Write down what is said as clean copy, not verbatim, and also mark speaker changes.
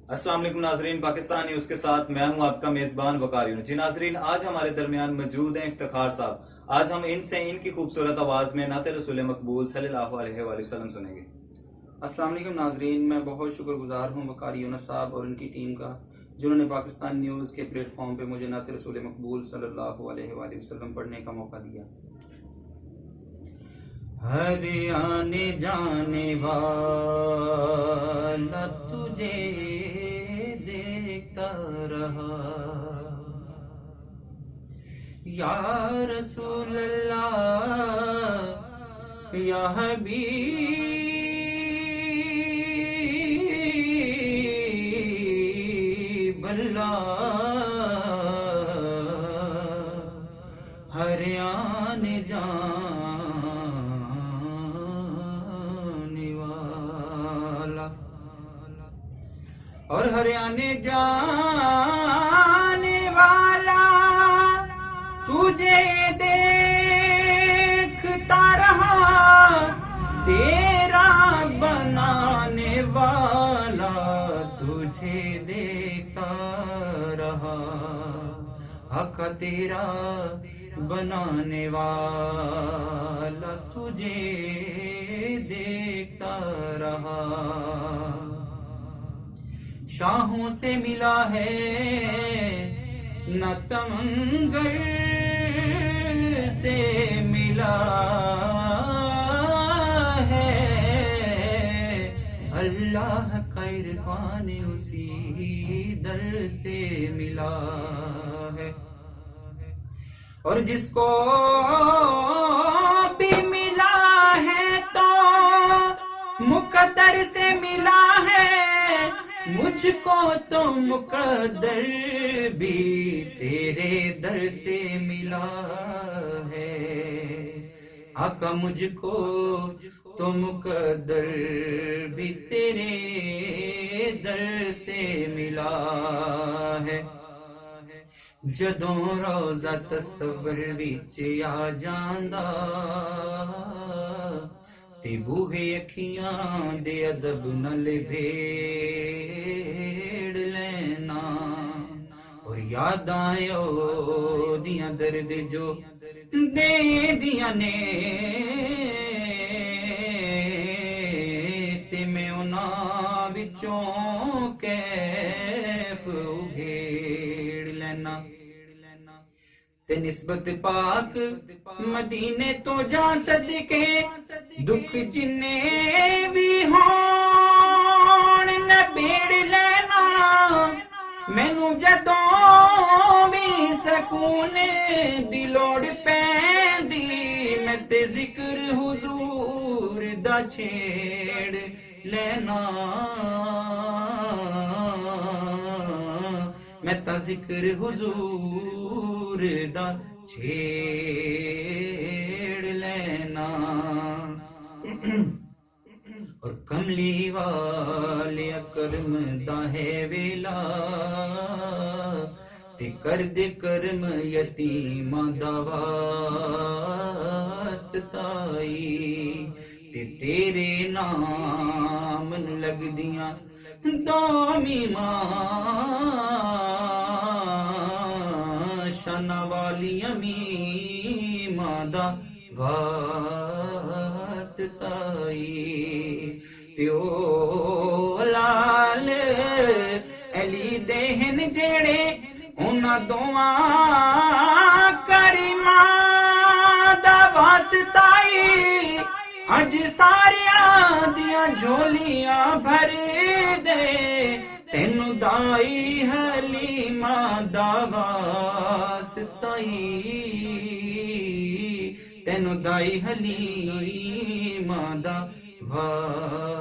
Speaker 1: السلام علیکم ناظرین، پاکستان نیوز کے ساتھ میں ہوں آپ کا میزبان وقار یونس۔ جی ناظرین، آج ہمارے درمیان موجود ہیں افتخار صاحب۔ آج ہم ان سے ان کی خوبصورت آواز میں نعت رسول مقبول صلی اللہ علیہ وآلہ وسلم سنیں گے۔
Speaker 2: السلام علیکم ناظرین، میں بہت شکر گزار ہوں وقار یونس صاحب اور ان کی ٹیم کا، جنہوں نے پاکستان نیوز کے پلیٹ فارم پہ مجھے نعت رسول مقبول صلی اللہ علیہ وآلہ وسلم پڑھنے کا موقع دیا۔ ہر آنے جانے والا تجھے دیکھتا رہا، یا رسول اللہ یا حبیب اللہ، ہر آنے جانے والا اور ہر آنے جانے والا تجھے دیکھتا رہا، تیرا بنانے والا تجھے دیکھتا رہا، آقا تیرا بنانے والا تجھے دیکھتا رہا۔ شاہوں سے ملا ہے نہ تمنگر سے ملا ہے، اللہ کا عرفان اسی در سے ملا ہے، اور جس کو بھی ملا ہے تو مقدر سے ملا ہے، مجھ کو تو مقدر بھی تیرے در سے ملا ہے، آقا مجھ کو تو مقدر بھی تیرے در سے ملا ہے۔ جدوں روزہ تصور وچ آ جاندا، تے بوہے اکھیاں دے ادب نال بھیڑ لینا، اور یاداں او دیاں درد جو دے دیاں نے، تے میں انہاں وچوں کیف اگھیڑ لینا، تے نسبت پاک مدینے تو جا صدقے، دکھ جنے بھی ہون نبیڑ لینا، مینوں جدوں بھی سکون دی لوڑ پیندی، میں تے ذکر حضور دا چھیڑ لینا، میں تا ذکر حضور دا چھیڑ لینا، اور کملی والے کرم دا ہے ویلا، تے کر دے کرم یتیماں دا واسطائی، تے تیرے نام لگ دیاں دو میماں شانہ والی میماں دا واسطائی، تے او لال علی دہن جڑے انہاں دوآں کریماں دا واسطائی، اج ساریاں دیاں جھولیاں بھر دے، تینوں دائی حلیمہ دا واسطائی، تینوں دائی حلیمہ دا واسطائی۔